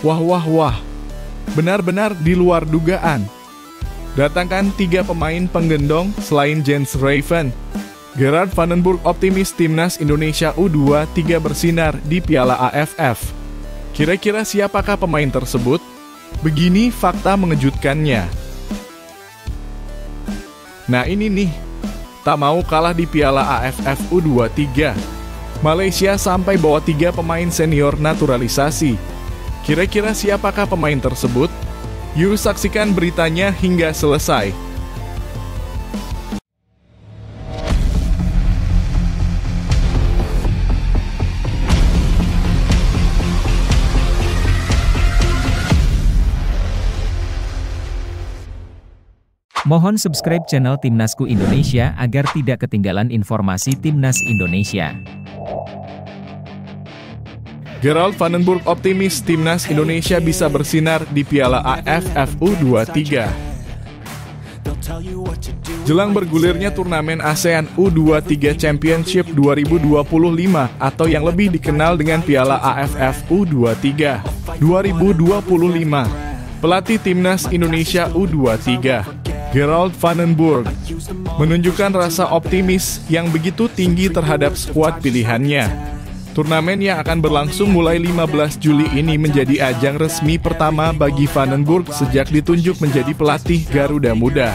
Wah wah wah, benar-benar di luar dugaan. Datangkan 3 pemain penggendong selain Jens Raven. Gerard Vandenburg optimis timnas Indonesia U23 bersinar di Piala AFF. Kira-kira siapakah pemain tersebut? Begini fakta mengejutkannya. Nah ini nih, tak mau kalah di Piala AFF U23. Malaysia sampai bawa 3 pemain senior naturalisasi. Kira-kira siapakah pemain tersebut? Yuk saksikan beritanya hingga selesai. Mohon subscribe channel Timnasku Indonesia agar tidak ketinggalan informasi Timnas Indonesia. Gerard Vandenburg optimis timnas Indonesia bisa bersinar di Piala AFF U23. Jelang bergulirnya turnamen ASEAN U23 Championship 2025 atau yang lebih dikenal dengan Piala AFF U23 2025, pelatih timnas Indonesia U23, Gerard Vandenburg, menunjukkan rasa optimis yang begitu tinggi terhadap skuad pilihannya. Turnamen yang akan berlangsung mulai 15 Juli ini menjadi ajang resmi pertama bagi Vandenburg sejak ditunjuk menjadi pelatih Garuda Muda.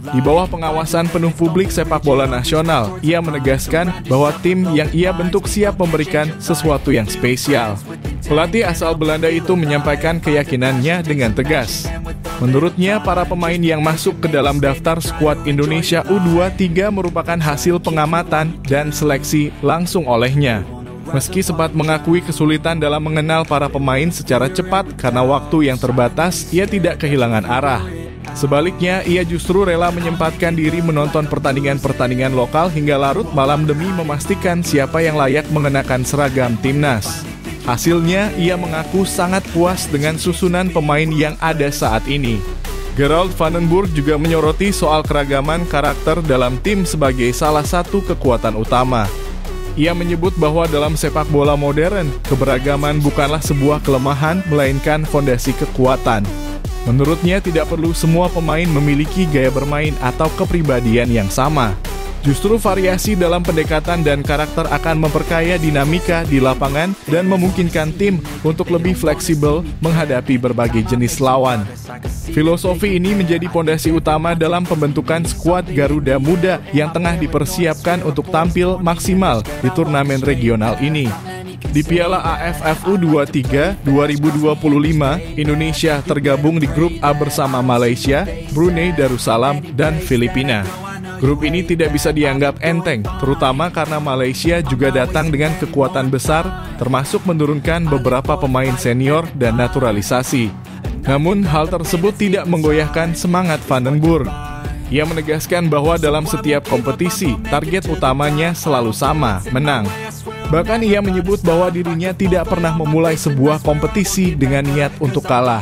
Di bawah pengawasan penuh publik sepak bola nasional, ia menegaskan bahwa tim yang ia bentuk siap memberikan sesuatu yang spesial. Pelatih asal Belanda itu menyampaikan keyakinannya dengan tegas. Menurutnya, para pemain yang masuk ke dalam daftar skuad Indonesia U23 merupakan hasil pengamatan dan seleksi langsung olehnya. Meski sempat mengakui kesulitan dalam mengenal para pemain secara cepat karena waktu yang terbatas, ia tidak kehilangan arah. Sebaliknya, ia justru rela menyempatkan diri menonton pertandingan-pertandingan lokal hingga larut malam demi memastikan siapa yang layak mengenakan seragam timnas. Hasilnya, ia mengaku sangat puas dengan susunan pemain yang ada saat ini. Gerard Vandenburg juga menyoroti soal keragaman karakter dalam tim sebagai salah satu kekuatan utama. Ia menyebut bahwa dalam sepak bola modern, keberagaman bukanlah sebuah kelemahan, melainkan fondasi kekuatan. Menurutnya, tidak perlu semua pemain memiliki gaya bermain atau kepribadian yang sama. Justru variasi dalam pendekatan dan karakter akan memperkaya dinamika di lapangan dan memungkinkan tim untuk lebih fleksibel menghadapi berbagai jenis lawan. Filosofi ini menjadi pondasi utama dalam pembentukan skuad Garuda Muda yang tengah dipersiapkan untuk tampil maksimal di turnamen regional ini. Di Piala AFF U23 2025, Indonesia tergabung di grup A bersama Malaysia, Brunei Darussalam, dan Filipina. Grup ini tidak bisa dianggap enteng, terutama karena Malaysia juga datang dengan kekuatan besar, termasuk menurunkan beberapa pemain senior dan naturalisasi. Namun, hal tersebut tidak menggoyahkan semangat Vandenburg. Ia menegaskan bahwa dalam setiap kompetisi, target utamanya selalu sama, menang. Bahkan ia menyebut bahwa dirinya tidak pernah memulai sebuah kompetisi dengan niat untuk kalah.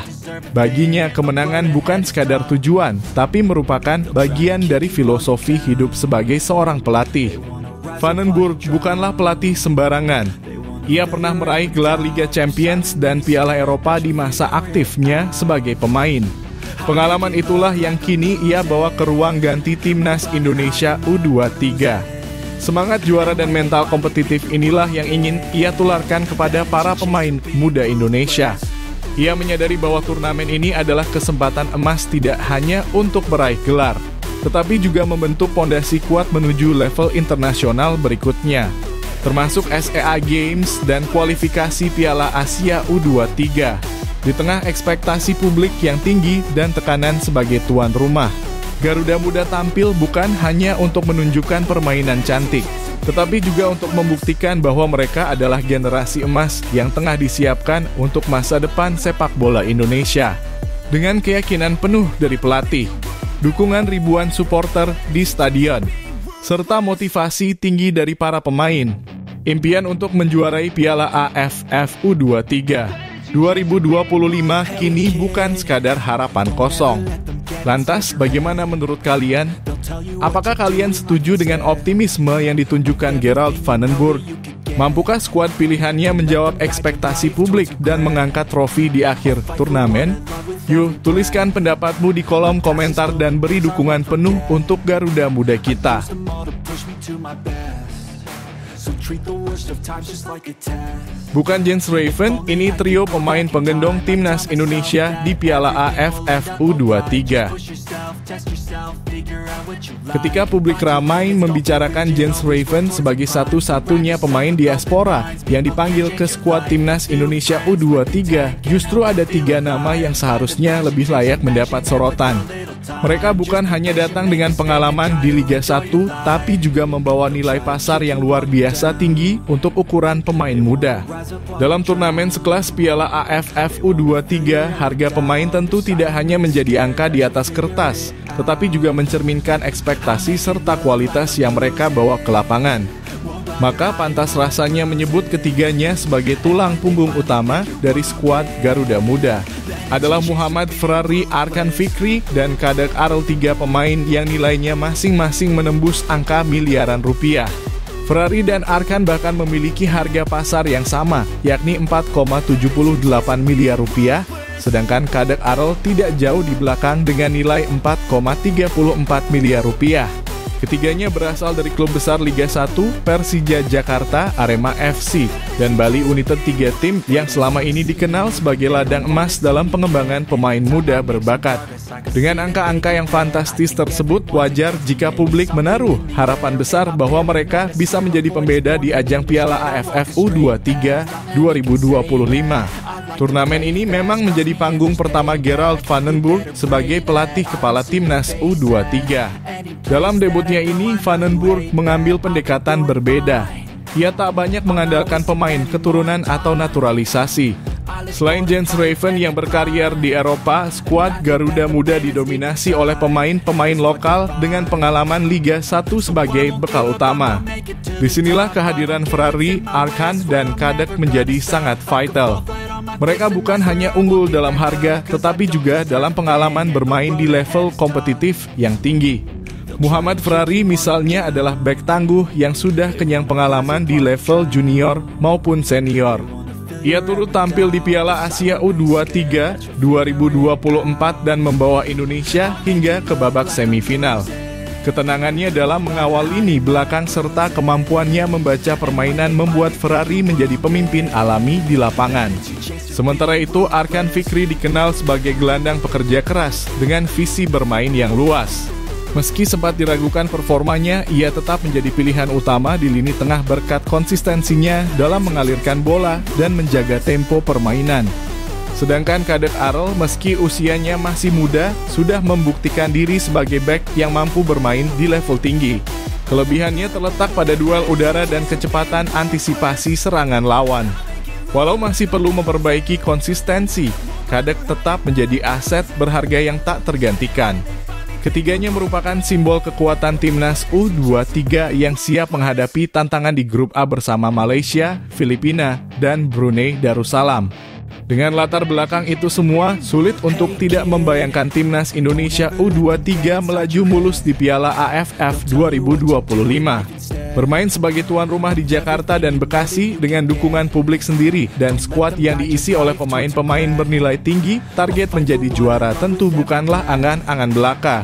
Baginya, kemenangan bukan sekadar tujuan, tapi merupakan bagian dari filosofi hidup sebagai seorang pelatih. Vandenburg bukanlah pelatih sembarangan. Ia pernah meraih gelar Liga Champions dan Piala Eropa di masa aktifnya sebagai pemain. Pengalaman itulah yang kini ia bawa ke ruang ganti timnas Indonesia U23. Semangat juara dan mental kompetitif inilah yang ingin ia tularkan kepada para pemain muda Indonesia. Ia menyadari bahwa turnamen ini adalah kesempatan emas tidak hanya untuk meraih gelar, tetapi juga membentuk pondasi kuat menuju level internasional berikutnya, termasuk SEA Games dan kualifikasi Piala Asia U23. Di tengah ekspektasi publik yang tinggi dan tekanan sebagai tuan rumah, Garuda Muda tampil bukan hanya untuk menunjukkan permainan cantik, tetapi juga untuk membuktikan bahwa mereka adalah generasi emas yang tengah disiapkan untuk masa depan sepak bola Indonesia. Dengan keyakinan penuh dari pelatih, dukungan ribuan supporter di stadion, serta motivasi tinggi dari para pemain, impian untuk menjuarai Piala AFF U23 2025 kini bukan sekadar harapan kosong. Lantas, bagaimana menurut kalian? Apakah kalian setuju dengan optimisme yang ditunjukkan Gerard Vandenburg? Mampukah skuad pilihannya menjawab ekspektasi publik dan mengangkat trofi di akhir turnamen? Yuk, tuliskan pendapatmu di kolom komentar dan beri dukungan penuh untuk Garuda Muda kita. Bukan Jens Raven, ini trio pemain penggendong timnas Indonesia di Piala AFF U23. Ketika publik ramai membicarakan Jens Raven sebagai satu-satunya pemain diaspora yang dipanggil ke skuad timnas Indonesia U23, justru ada 3 nama yang seharusnya lebih layak mendapat sorotan. Mereka bukan hanya datang dengan pengalaman di Liga 1, tapi juga membawa nilai pasar yang luar biasa tinggi untuk ukuran pemain muda. Dalam turnamen sekelas Piala AFF U23, harga pemain tentu tidak hanya menjadi angka di atas kertas, tetapi juga mencerminkan ekspektasi serta kualitas yang mereka bawa ke lapangan. Maka pantas rasanya menyebut ketiganya sebagai tulang punggung utama dari skuad Garuda Muda. Adalah Muhammad Ferrari, Arkan Fikri, dan Kadek Arel, 3 pemain yang nilainya masing-masing menembus angka miliaran rupiah. Ferrari dan Arkan bahkan memiliki harga pasar yang sama, yakni 4,78 miliar rupiah, sedangkan Kadek Arel tidak jauh di belakang dengan nilai 4,34 miliar rupiah. Ketiganya berasal dari klub besar Liga 1, Persija Jakarta, Arema FC, dan Bali United, 3 tim yang selama ini dikenal sebagai ladang emas dalam pengembangan pemain muda berbakat. Dengan angka-angka yang fantastis tersebut, wajar jika publik menaruh harapan besar bahwa mereka bisa menjadi pembeda di ajang Piala AFF U23 2025. Turnamen ini memang menjadi panggung pertama Gerald van den Burg sebagai pelatih kepala timnas U23. Dalam debutnya ini, Van den Burg mengambil pendekatan berbeda. Ia tak banyak mengandalkan pemain keturunan atau naturalisasi. Selain Jens Raven yang berkarier di Eropa, skuad Garuda Muda didominasi oleh pemain-pemain lokal dengan pengalaman Liga 1 sebagai bekal utama. Disinilah kehadiran Ferrari, Arkan, dan Kadek menjadi sangat vital. Mereka bukan hanya unggul dalam harga, tetapi juga dalam pengalaman bermain di level kompetitif yang tinggi. Muhammad Ferrari misalnya adalah bek tangguh yang sudah kenyang pengalaman di level junior maupun senior. Ia turut tampil di Piala Asia U23 2024 dan membawa Indonesia hingga ke babak semifinal. Ketenangannya dalam mengawal lini belakang serta kemampuannya membaca permainan membuat Ferrari menjadi pemimpin alami di lapangan. Sementara itu, Arkan Fikri dikenal sebagai gelandang pekerja keras dengan visi bermain yang luas. Meski sempat diragukan performanya, ia tetap menjadi pilihan utama di lini tengah berkat konsistensinya dalam mengalirkan bola dan menjaga tempo permainan. Sedangkan Kadek Arel, meski usianya masih muda, sudah membuktikan diri sebagai bek yang mampu bermain di level tinggi. Kelebihannya terletak pada duel udara dan kecepatan antisipasi serangan lawan. Walau masih perlu memperbaiki konsistensi, Kadek tetap menjadi aset berharga yang tak tergantikan. Ketiganya merupakan simbol kekuatan timnas U23 yang siap menghadapi tantangan di grup A bersama Malaysia, Filipina, dan Brunei Darussalam. Dengan latar belakang itu semua, sulit untuk tidak membayangkan timnas Indonesia U23 melaju mulus di Piala AFF 2025. Bermain sebagai tuan rumah di Jakarta dan Bekasi dengan dukungan publik sendiri dan skuad yang diisi oleh pemain-pemain bernilai tinggi, target menjadi juara tentu bukanlah angan-angan belaka.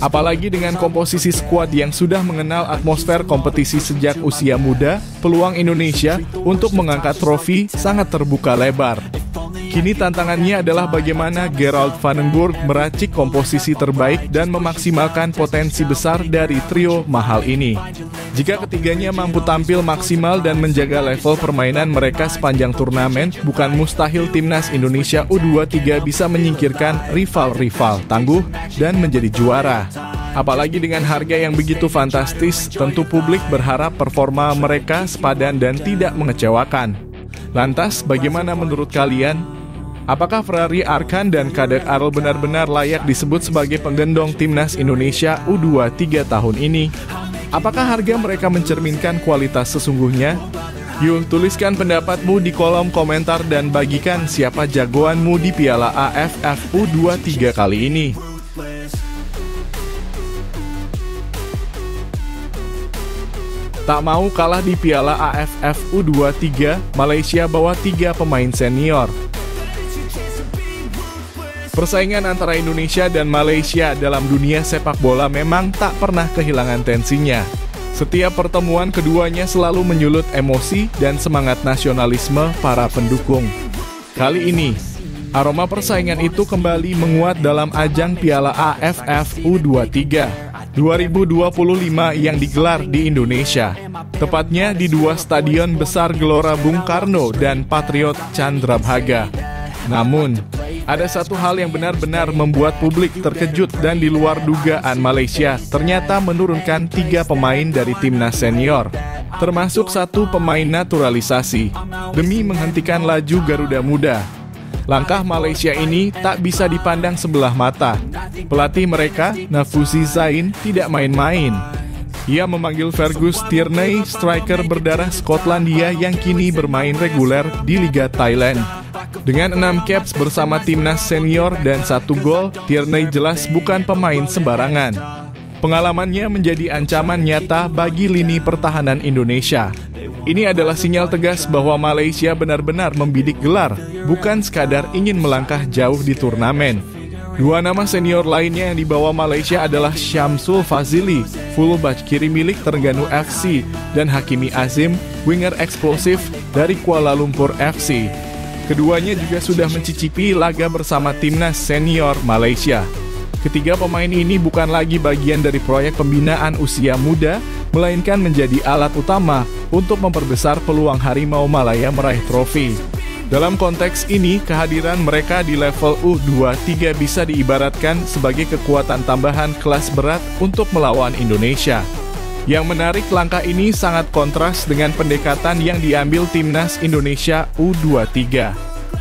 Apalagi dengan komposisi skuad yang sudah mengenal atmosfer kompetisi sejak usia muda, peluang Indonesia untuk mengangkat trofi sangat terbuka lebar. Kini tantangannya adalah bagaimana Gerald van den Burg meracik komposisi terbaik dan memaksimalkan potensi besar dari trio mahal ini. Jika ketiganya mampu tampil maksimal dan menjaga level permainan mereka sepanjang turnamen, bukan mustahil timnas Indonesia U23 bisa menyingkirkan rival-rival tangguh dan menjadi juara. Apalagi dengan harga yang begitu fantastis, tentu publik berharap performa mereka sepadan dan tidak mengecewakan. Lantas, bagaimana menurut kalian? Apakah Ferrari, Arkan, dan Kadek Arel benar-benar layak disebut sebagai penggendong timnas Indonesia U23 tahun ini? Apakah harga mereka mencerminkan kualitas sesungguhnya? Yuk, tuliskan pendapatmu di kolom komentar dan bagikan siapa jagoanmu di Piala AFF U23 kali ini. Tak mau kalah di Piala AFF U23, Malaysia bawa 3 pemain senior. Persaingan antara Indonesia dan Malaysia dalam dunia sepak bola memang tak pernah kehilangan tensinya. Setiap pertemuan keduanya selalu menyulut emosi dan semangat nasionalisme para pendukung. Kali ini, aroma persaingan itu kembali menguat dalam ajang Piala AFF U23 2025 yang digelar di Indonesia. Tepatnya di 2 stadion besar Gelora Bung Karno dan Patriot Candrabhaga. Namun, ada satu hal yang benar-benar membuat publik terkejut dan di luar dugaan. Malaysia ternyata menurunkan 3 pemain dari timnas senior, termasuk 1 pemain naturalisasi, demi menghentikan laju Garuda Muda. Langkah Malaysia ini tak bisa dipandang sebelah mata. Pelatih mereka, Nafuzi Zain, tidak main-main. Ia memanggil Fergus Tierney, striker berdarah Skotlandia yang kini bermain reguler di Liga Thailand. Dengan 6 caps bersama timnas senior dan 1 gol, Tierney jelas bukan pemain sembarangan. Pengalamannya menjadi ancaman nyata bagi lini pertahanan Indonesia. Ini adalah sinyal tegas bahwa Malaysia benar-benar membidik gelar, bukan sekadar ingin melangkah jauh di turnamen. 2 nama senior lainnya yang dibawa Malaysia adalah Syamsul Fazili, fullback kiri milik Terengganu FC, dan Hakimi Azim, winger eksplosif dari Kuala Lumpur FC. Keduanya juga sudah mencicipi laga bersama timnas senior Malaysia. Ketiga pemain ini bukan lagi bagian dari proyek pembinaan usia muda, melainkan menjadi alat utama untuk memperbesar peluang Harimau Malaya meraih trofi. Dalam konteks ini, kehadiran mereka di level U23 bisa diibaratkan sebagai kekuatan tambahan kelas berat untuk melawan Indonesia. Yang menarik, langkah ini sangat kontras dengan pendekatan yang diambil timnas Indonesia U23.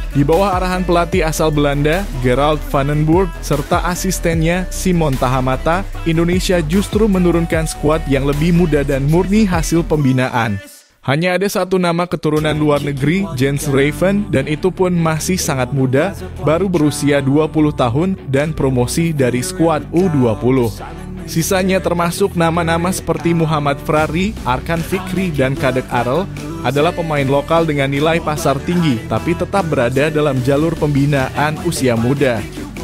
Di bawah arahan pelatih asal Belanda, Gerald van den Burg, serta asistennya Simon Tahamata, Indonesia justru menurunkan skuad yang lebih muda dan murni hasil pembinaan. Hanya ada 1 nama keturunan luar negeri, Jens Raven, dan itu pun masih sangat muda, baru berusia 20 tahun dan promosi dari skuad U20. Sisanya termasuk nama-nama seperti Muhammad Frari, Arkan Fikri, dan Kadek Arel adalah pemain lokal dengan nilai pasar tinggi, tapi tetap berada dalam jalur pembinaan usia muda.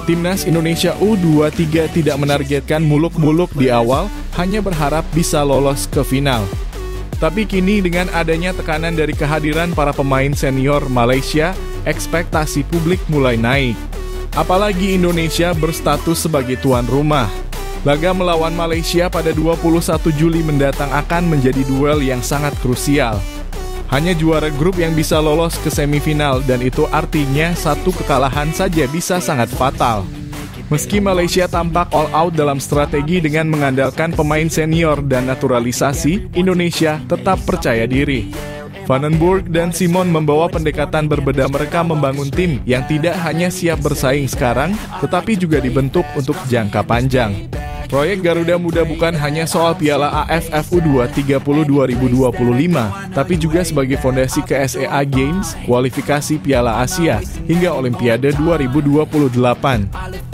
Timnas Indonesia U23 tidak menargetkan muluk-muluk di awal, hanya berharap bisa lolos ke final. Tapi kini dengan adanya tekanan dari kehadiran para pemain senior Malaysia, ekspektasi publik mulai naik. Apalagi Indonesia berstatus sebagai tuan rumah. Laga melawan Malaysia pada 21 Juli mendatang akan menjadi duel yang sangat krusial. Hanya juara grup yang bisa lolos ke semifinal dan itu artinya 1 kekalahan saja bisa sangat fatal. Meski Malaysia tampak all out dalam strategi dengan mengandalkan pemain senior dan naturalisasi, Indonesia tetap percaya diri. Van den Burg dan Simon membawa pendekatan berbeda. Mereka membangun tim yang tidak hanya siap bersaing sekarang, tetapi juga dibentuk untuk jangka panjang. Proyek Garuda Muda bukan hanya soal Piala AFF U23 2025, tapi juga sebagai fondasi KSEA Games, kualifikasi Piala Asia, hingga Olimpiade 2028.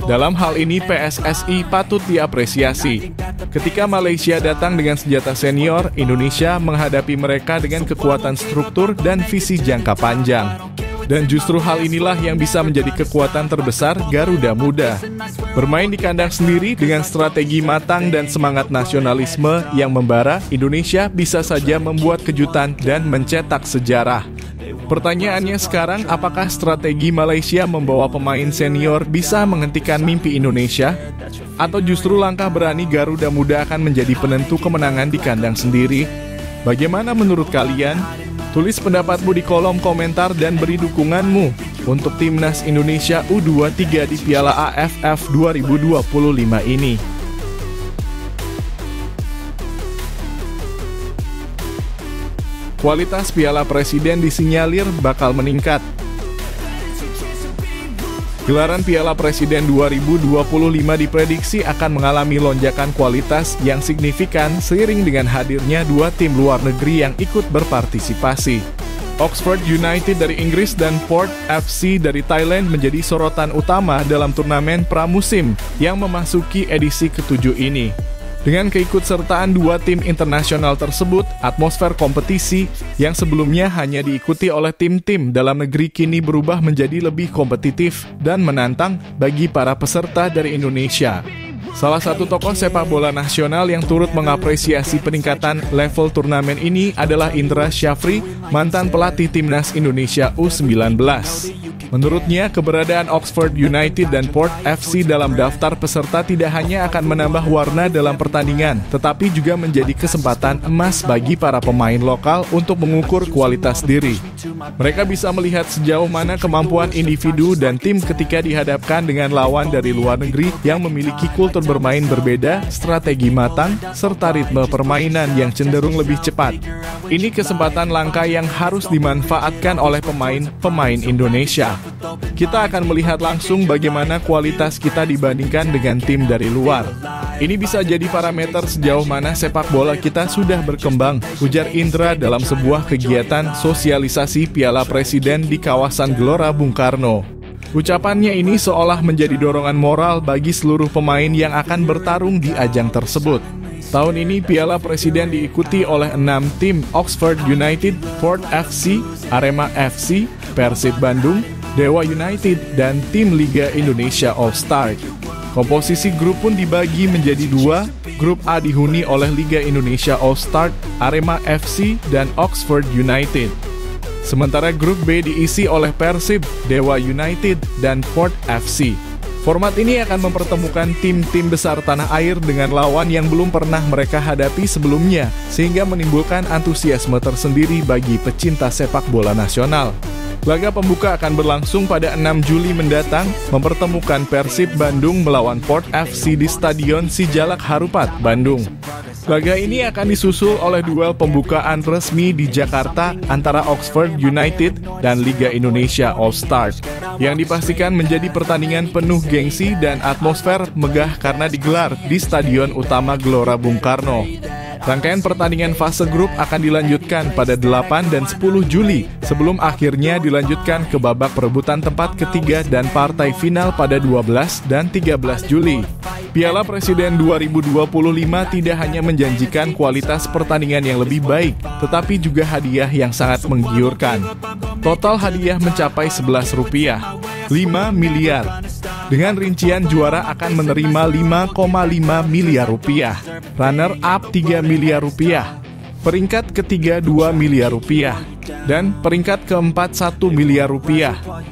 Dalam hal ini PSSI patut diapresiasi. Ketika Malaysia datang dengan senjata senior, Indonesia menghadapi mereka dengan kekuatan struktur dan visi jangka panjang. Dan justru hal inilah yang bisa menjadi kekuatan terbesar Garuda Muda. Bermain di kandang sendiri dengan strategi matang dan semangat nasionalisme yang membara, Indonesia bisa saja membuat kejutan dan mencetak sejarah. Pertanyaannya sekarang, apakah strategi Malaysia membawa pemain senior bisa menghentikan mimpi Indonesia? Atau justru langkah berani Garuda Muda akan menjadi penentu kemenangan di kandang sendiri? Bagaimana menurut kalian? Tulis pendapatmu di kolom komentar dan beri dukunganmu untuk Timnas Indonesia U23 di Piala AFF 2025 ini. Kualitas Piala Presiden disinyalir bakal meningkat. Gelaran Piala Presiden 2025 diprediksi akan mengalami lonjakan kualitas yang signifikan seiring dengan hadirnya 2 tim luar negeri yang ikut berpartisipasi. Oxford United dari Inggris dan Port FC dari Thailand menjadi sorotan utama dalam turnamen pramusim yang memasuki edisi ke-7 ini. Dengan keikutsertaan dua tim internasional tersebut, atmosfer kompetisi yang sebelumnya hanya diikuti oleh tim-tim dalam negeri kini berubah menjadi lebih kompetitif dan menantang bagi para peserta dari Indonesia. Salah satu tokoh sepak bola nasional yang turut mengapresiasi peningkatan level turnamen ini adalah Indra Syafri, mantan pelatih Timnas Indonesia U19. Menurutnya, keberadaan Oxford United dan Port FC dalam daftar peserta tidak hanya akan menambah warna dalam pertandingan, tetapi juga menjadi kesempatan emas bagi para pemain lokal untuk mengukur kualitas diri. Mereka bisa melihat sejauh mana kemampuan individu dan tim ketika dihadapkan dengan lawan dari luar negeri yang memiliki kultur bermain berbeda, strategi matang, serta ritme permainan yang cenderung lebih cepat. Ini kesempatan langka yang harus dimanfaatkan oleh pemain Indonesia. Kita akan melihat langsung bagaimana kualitas kita dibandingkan dengan tim dari luar. Ini bisa jadi parameter sejauh mana sepak bola kita sudah berkembang, ujar Indra dalam sebuah kegiatan sosialisasi Piala Presiden di kawasan Gelora Bung Karno. Ucapannya ini seolah menjadi dorongan moral bagi seluruh pemain yang akan bertarung di ajang tersebut. Tahun ini Piala Presiden diikuti oleh 6 tim: Oxford United, Port FC, Arema FC, Persib Bandung, Dewa United, dan tim Liga Indonesia All-Star. Komposisi grup pun dibagi menjadi 2, grup A dihuni oleh Liga Indonesia All-Star, Arema FC, dan Oxford United. Sementara grup B diisi oleh Persib, Dewa United, dan Port FC. Format ini akan mempertemukan tim-tim besar tanah air dengan lawan yang belum pernah mereka hadapi sebelumnya, sehingga menimbulkan antusiasme tersendiri bagi pecinta sepak bola nasional. Laga pembuka akan berlangsung pada 6 Juli mendatang, mempertemukan Persib Bandung melawan Port FC di Stadion Sijalak Harupat, Bandung. Laga ini akan disusul oleh duel pembukaan resmi di Jakarta antara Oxford United dan Liga Indonesia All-Star, yang dipastikan menjadi pertandingan penuh gengsi dan atmosfer megah karena digelar di Stadion Utama Gelora Bung Karno. Rangkaian pertandingan fase grup akan dilanjutkan pada 8 dan 10 Juli, sebelum akhirnya dilanjutkan ke babak perebutan tempat ketiga dan partai final pada 12 dan 13 Juli. Piala Presiden 2025 tidak hanya menjanjikan kualitas pertandingan yang lebih baik, tetapi juga hadiah yang sangat menggiurkan. Total hadiah mencapai Rp11, 5 miliar. Dengan rincian juara akan menerima Rp5,5 miliar, runner up Rp3 miliar, peringkat ketiga Rp2 miliar, dan peringkat keempat Rp1 miliar.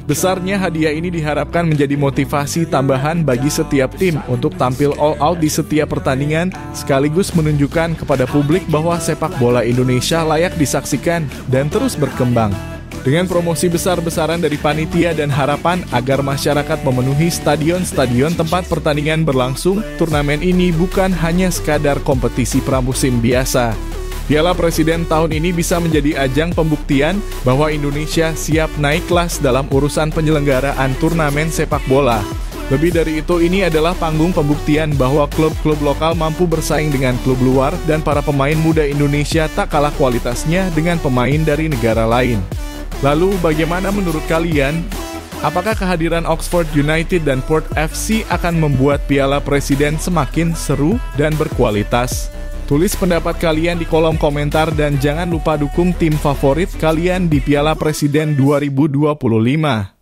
Besarnya hadiah ini diharapkan menjadi motivasi tambahan bagi setiap tim untuk tampil all out di setiap pertandingan, sekaligus menunjukkan kepada publik bahwa sepak bola Indonesia layak disaksikan dan terus berkembang. Dengan promosi besar-besaran dari panitia dan harapan agar masyarakat memenuhi stadion-stadion tempat pertandingan berlangsung, turnamen ini bukan hanya sekadar kompetisi pramusim biasa. Piala Presiden tahun ini bisa menjadi ajang pembuktian bahwa Indonesia siap naik kelas dalam urusan penyelenggaraan turnamen sepak bola. Lebih dari itu, ini adalah panggung pembuktian bahwa klub-klub lokal mampu bersaing dengan klub luar dan para pemain muda Indonesia tak kalah kualitasnya dengan pemain dari negara lain. Lalu bagaimana menurut kalian? Apakah kehadiran Oxford United dan Port FC akan membuat Piala Presiden semakin seru dan berkualitas? Tulis pendapat kalian di kolom komentar dan jangan lupa dukung tim favorit kalian di Piala Presiden 2025.